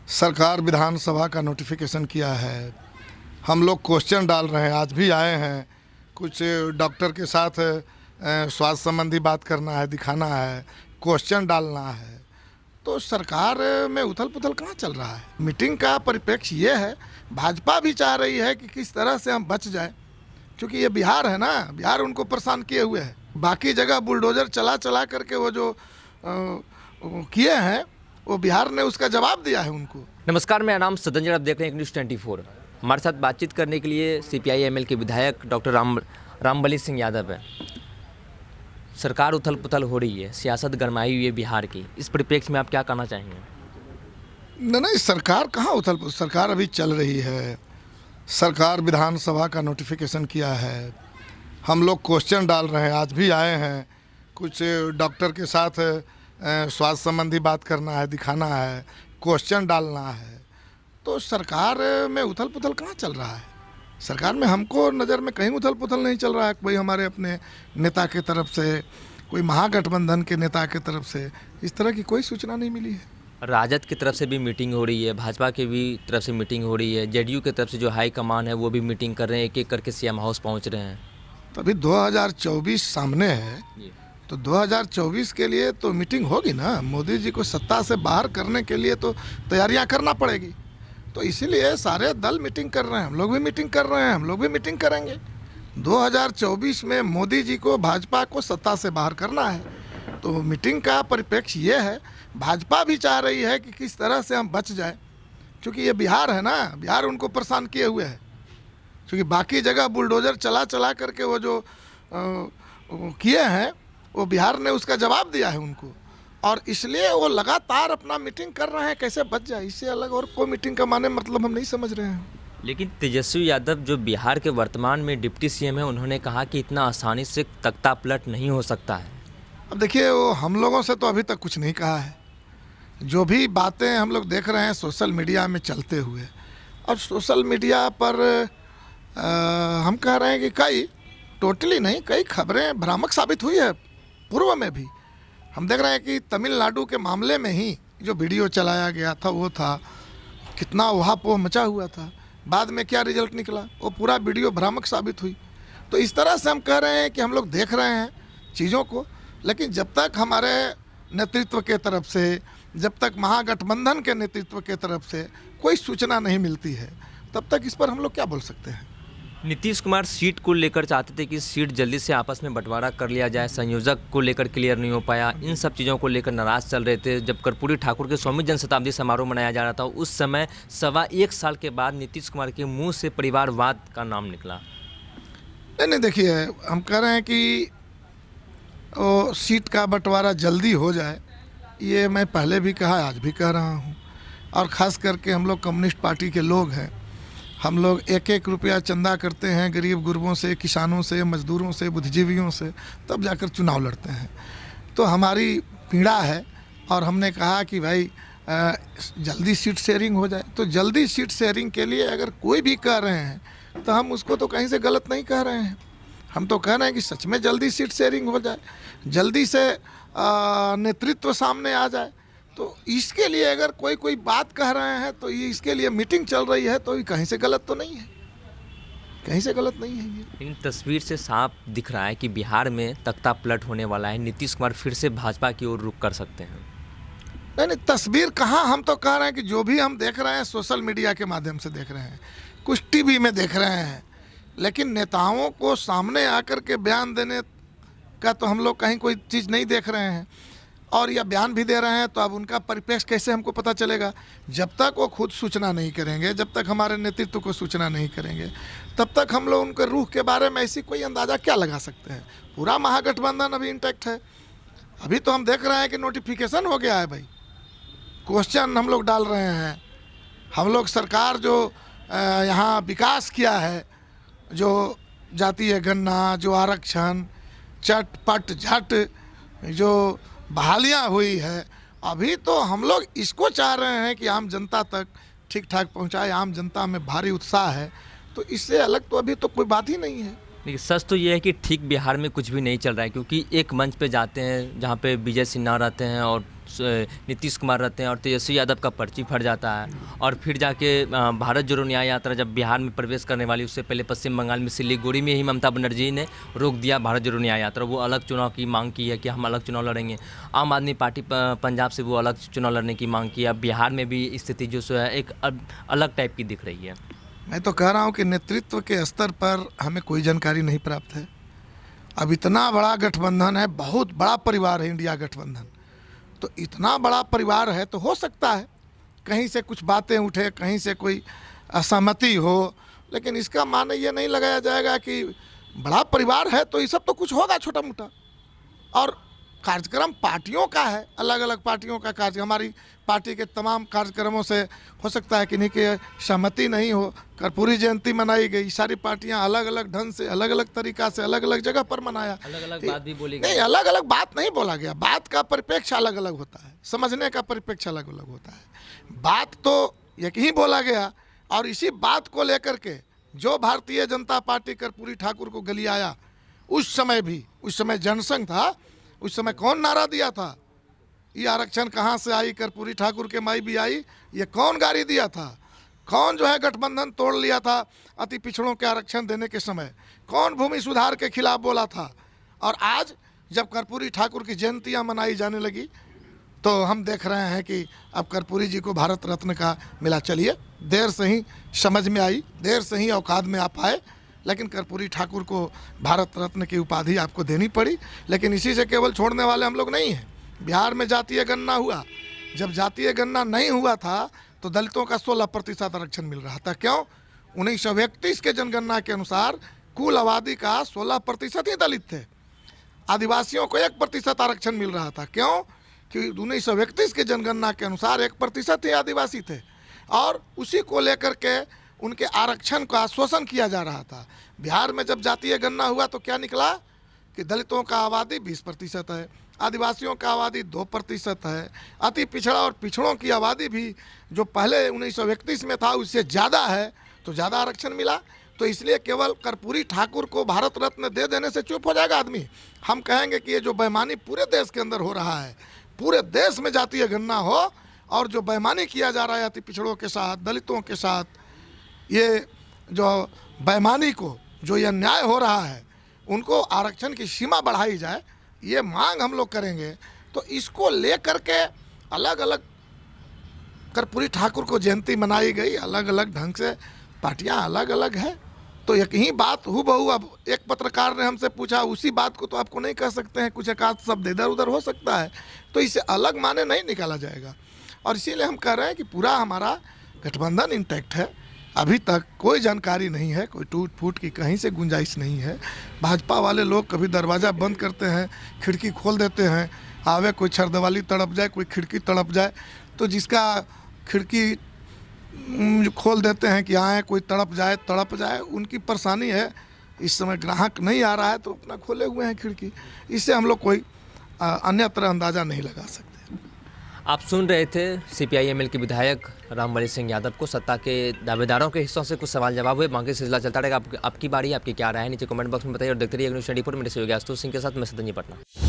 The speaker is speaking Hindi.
सरकार विधानसभा का नोटिफिकेशन किया है। हम लोग क्वेश्चन डाल रहे हैं, आज भी आए हैं। कुछ डॉक्टर के साथ स्वास्थ्य संबंधी बात करना है, दिखाना है, क्वेश्चन डालना है। तो सरकार में उथल पुथल कहाँ चल रहा है। मीटिंग का परिप्रेक्ष्य ये है, भाजपा भी चाह रही है कि किस तरह से हम बच जाएं, क्योंकि ये बिहार है ना, बिहार उनको परेशान किए हुए है। बाकी जगह बुलडोजर चला चला करके वो जो किए हैं, वो बिहार ने उसका जवाब दिया है उनको। नमस्कार, मेरा नाम सदंजन, आप देख रहे हैं न्यूज़ 24। हमारे साथ बातचीत करने के लिए CPI ML के विधायक डॉक्टर रामबली सिंह यादव है। सरकार उथल पुथल हो रही है, सियासत गरमाई हुई है बिहार की, इस परिप्रेक्ष्य में आप क्या कहना चाहेंगे? नहीं, सरकार कहाँ उथल पुथल, सरकार अभी चल रही है। सरकार विधानसभा का नोटिफिकेशन किया है। हम लोग क्वेश्चन डाल रहे हैं, आज भी आए हैं। कुछ डॉक्टर के साथ स्वास्थ्य संबंधी बात करना है, दिखाना है, क्वेश्चन डालना है। तो सरकार में उथल पुथल कहाँ चल रहा है। सरकार में हमको नज़र में कहीं उथल पुथल नहीं चल रहा है। कोई हमारे अपने नेता के तरफ से, कोई महागठबंधन के नेता के तरफ से इस तरह की कोई सूचना नहीं मिली है। राजद की तरफ से भी मीटिंग हो रही है, भाजपा की भी तरफ से मीटिंग हो रही है, JDU की तरफ से जो हाई कमान है वो भी मीटिंग कर रहे हैं, एक एक करके CM हाउस पहुँच रहे हैं। तो अभी 2024 सामने है, तो 2024 के लिए तो मीटिंग होगी ना। मोदी जी को सत्ता से बाहर करने के लिए तो तैयारियां करना पड़ेगी। तो इसीलिए सारे दल मीटिंग कर रहे हैं, हम लोग भी मीटिंग कर रहे हैं, हम लोग भी मीटिंग करेंगे। 2024 में मोदी जी को, भाजपा को सत्ता से बाहर करना है। तो मीटिंग का परिप्रेक्ष्य ये है, भाजपा भी चाह रही है कि किस तरह से हम बच जाए, क्योंकि ये बिहार है ना, बिहार उनको परेशान किए हुए है। क्योंकि बाकी जगह बुलडोजर चला चला करके वो जो किए हैं, वो बिहार ने उसका जवाब दिया है उनको, और इसलिए वो लगातार अपना मीटिंग कर रहे हैं कैसे बच जाए। इससे अलग और कोई मीटिंग का माने मतलब हम नहीं समझ रहे हैं। लेकिन तेजस्वी यादव जो बिहार के वर्तमान में डिप्टी CM है, उन्होंने कहा कि इतना आसानी से तख्ता पलट नहीं हो सकता है। अब देखिए, वो हम लोगों से तो अभी तक कुछ नहीं कहा है। जो भी बातें हम लोग देख रहे हैं सोशल मीडिया में चलते हुए, और सोशल मीडिया पर हम कह रहे हैं कि कई, टोटली नहीं, कई खबरें भ्रामक साबित हुई है। पूर्व में भी हम देख रहे हैं कि तमिलनाडु के मामले में ही जो वीडियो चलाया गया था, वो था कितना उहापोह मचा हुआ था। बाद में क्या रिजल्ट निकला, वो पूरा वीडियो भ्रामक साबित हुई। तो इस तरह से हम कह रहे हैं कि हम लोग देख रहे हैं चीज़ों को, लेकिन जब तक हमारे नेतृत्व के तरफ से, जब तक महागठबंधन के नेतृत्व के तरफ से कोई सूचना नहीं मिलती है, तब तक इस पर हम लोग क्या बोल सकते हैं। नीतीश कुमार सीट को लेकर चाहते थे कि सीट जल्दी से आपस में बंटवारा कर लिया जाए, संयोजक को लेकर क्लियर नहीं हो पाया, इन सब चीज़ों को लेकर नाराज चल रहे थे। जब कर्पूरी ठाकुर के 100वीं जन शताब्दी समारोह मनाया जा रहा था, उस समय 1.25 साल के बाद नीतीश कुमार के मुंह से परिवारवाद का नाम निकला। नहीं, देखिए, हम कह रहे हैं कि वो सीट का बंटवारा जल्दी हो जाए, ये मैं पहले भी कहा, आज भी कह रहा हूँ। और ख़ास करके हम लोग कम्युनिस्ट पार्टी के लोग हैं, हम लोग एक एक रुपया चंदा करते हैं गरीब गुरबों से, किसानों से, मजदूरों से, बुद्धिजीवियों से, तब जाकर चुनाव लड़ते हैं। तो हमारी पीड़ा है, और हमने कहा कि भाई जल्दी सीट शेयरिंग हो जाए। तो जल्दी सीट शेयरिंग के लिए अगर कोई भी कह रहे हैं, तो हम उसको तो कहीं से गलत नहीं कह रहे हैं। हम तो कह रहे हैं कि सच में जल्दी सीट शेयरिंग हो जाए, जल्दी से नेतृत्व सामने आ जाए। तो इसके लिए अगर कोई बात कह रहे हैं, तो ये इसके लिए मीटिंग चल रही है, तो ये कहीं से गलत तो नहीं है, कहीं से गलत नहीं है ये। इन तस्वीर से साफ दिख रहा है कि बिहार में तख्ता पलट होने वाला है, नीतीश कुमार फिर से भाजपा की ओर रुख कर सकते हैं। नहीं, तस्वीर कहाँ, हम तो कह रहे हैं कि जो भी हम देख रहे हैं सोशल मीडिया के माध्यम से देख रहे हैं, कुछ TV में देख रहे हैं, लेकिन नेताओं को सामने आकर के बयान देने का तो हम लोग कहीं कोई चीज़ नहीं देख रहे हैं। और या बयान भी दे रहे हैं, तो अब उनका परिप्रेक्ष्य कैसे हमको पता चलेगा। जब तक वो खुद सूचना नहीं करेंगे, जब तक हमारे नेतृत्व को सूचना नहीं करेंगे, तब तक हम लोग उनके रूख के बारे में ऐसी कोई अंदाज़ा क्या लगा सकते हैं। पूरा महागठबंधन अभी इंटैक्ट है। अभी तो हम देख रहे हैं कि नोटिफिकेशन हो गया है भाई, क्वेश्चन हम लोग डाल रहे हैं। हम लोग सरकार जो यहाँ विकास किया है, जो जातीय गणना, जो आरक्षण, चट झट जो बहालियाँ हुई है, अभी तो हम लोग इसको चाह रहे हैं कि आम जनता तक ठीक ठाक पहुँचाए। आम जनता में भारी उत्साह है, तो इससे अलग तो अभी तो कोई बात ही नहीं है। देखिए सच तो ये है कि ठीक बिहार में कुछ भी नहीं चल रहा है, क्योंकि एक मंच पे जाते हैं जहाँ पे विजय सिन्हा रहते हैं और नीतीश कुमार रहते हैं और तेजस्वी यादव का पर्ची फट जाता है, और फिर जाके भारत जोड़ो न्याय यात्रा जब बिहार में प्रवेश करने वाली उससे पहले पश्चिम बंगाल में सिलीगुड़ी में ही ममता बनर्जी ने रोक दिया भारत जोड़ो न्याय यात्रा। वो अलग चुनाव की मांग की है कि हम अलग चुनाव लड़ेंगे। आम आदमी पार्टी पंजाब से वो अलग चुनाव लड़ने की मांग की है। अब बिहार में भी स्थिति जो है एक अलग टाइप की दिख रही है। मैं तो कह रहा हूँ कि नेतृत्व के स्तर पर हमें कोई जानकारी नहीं प्राप्त है। अब इतना बड़ा गठबंधन है, बहुत बड़ा परिवार है इंडिया गठबंधन, तो इतना बड़ा परिवार है तो हो सकता है कहीं से कुछ बातें उठे, कहीं से कोई असहमति हो, लेकिन इसका माने ये नहीं लगाया जाएगा कि बड़ा परिवार है तो ये सब तो कुछ होगा छोटा मोटा। और कार्यक्रम पार्टियों का है, अलग अलग पार्टियों का कार्यक्रम, हमारी पार्टी के तमाम कार्यक्रमों से हो सकता है कि नहीं कि सहमति नहीं हो। कर्पूरी जयंती मनाई गई, सारी पार्टियां अलग अलग ढंग से, अलग अलग तरीका से, अलग अलग जगह पर मनाया। अलग अलग बात भी बोली गई। नहीं, अलग अलग बात नहीं बोला गया, बात का परिप्रेक्ष्य अलग अलग होता है, समझने का परिप्रेक्ष्य अलग अलग होता है। बात तो एक ही बोला गया, और इसी बात को लेकर के जो भारतीय जनता पार्टी कर्पूरी ठाकुर को गली आया, उस समय जनसंघ था, उस समय कौन नारा दिया था, ये आरक्षण कहाँ से आई, कर्पूरी ठाकुर के माई भी आई, ये कौन गाड़ी दिया था, कौन जो है गठबंधन तोड़ लिया था अति पिछड़ों के आरक्षण देने के समय, कौन भूमि सुधार के खिलाफ बोला था। और आज जब कर्पूरी ठाकुर की जयंतियाँ मनाई जाने लगी तो हम देख रहे हैं कि अब कर्पूरी जी को भारत रत्न का मिला। चलिए, देर से ही समझ में आई, देर से ही औकात में आ पाए, लेकिन कर्पूरी ठाकुर को भारत रत्न की उपाधि आपको देनी पड़ी। लेकिन इसी से केवल छोड़ने वाले हम लोग नहीं हैं। बिहार में जातीय गणना हुआ, जब जातीय गणना नहीं हुआ था तो दलितों का 16% आरक्षण मिल रहा था। क्यों? 1931 के जनगणना के अनुसार कुल आबादी का 16% ही दलित थे, आदिवासियों को 1% आरक्षण मिल रहा था। क्यों? कि 1931 के जनगणना के अनुसार 1% ही आदिवासी थे, और उसी को लेकर के उनके आरक्षण का शोषण किया जा रहा था। बिहार में जब जातीय गणना हुआ तो क्या निकला कि दलितों का आबादी 20% है, आदिवासियों का आबादी 2% है, अति पिछड़ा और पिछड़ों की आबादी भी जो पहले 1931 में था उससे ज़्यादा है, तो ज़्यादा आरक्षण मिला। तो इसलिए केवल कर्पूरी ठाकुर को भारत रत्न दे देने से चुप हो जाएगा आदमी। हम कहेंगे कि ये जो बेईमानी पूरे देश के अंदर हो रहा है, पूरे देश में जातीय गणना हो, और जो बेईमानी किया जा रहा है अति पिछड़ों के साथ, दलितों के साथ, ये जो बेईमानी को, जो ये अन्याय हो रहा है, उनको आरक्षण की सीमा बढ़ाई जाए, ये मांग हम लोग करेंगे। तो इसको लेकर के अलग अलग कर्पूरी ठाकुर को जयंती मनाई गई, अलग अलग ढंग से पार्टियां अलग अलग है। तो एक ही बात हूबहू, अब एक पत्रकार ने हमसे पूछा, उसी बात को तो आपको नहीं कह सकते हैं, कुछ एक आध शब्द इधर उधर हो सकता है, तो इसे अलग माने नहीं निकाला जाएगा। और इसीलिए हम कह रहे हैं कि पूरा हमारा गठबंधन इंटैक्ट है, अभी तक कोई जानकारी नहीं है, कोई टूट फूट की कहीं से गुंजाइश नहीं है। भाजपा वाले लोग कभी दरवाज़ा बंद करते हैं, खिड़की खोल देते हैं, आवे कोई छरदवाली तड़प जाए, कोई खिड़की तड़प जाए, तो जिसका खिड़की खोल देते हैं कि आए कोई तड़प जाए, उनकी परेशानी है। इस समय ग्राहक नहीं आ रहा है तो अपना खोले हुए हैं खिड़की, इससे हम लोग कोई अन्य तरह अंदाज़ा नहीं लगा सकते। आप सुन रहे थे CPI-ML के विधायक रामबलि सिंह यादव को। सत्ता के दावेदारों के हिस्सों से कुछ सवाल जवाब हुए, बाकी सिलसिला चलता रहेगा। आपकी बारी, आपकी क्या राय है नीचे कमेंट बॉक्स में बताइए, और देखते रहिए न्यूज़ 24। मेरे सहयोगी आशुतोष सिंह के साथ मैं सतंजी पटना।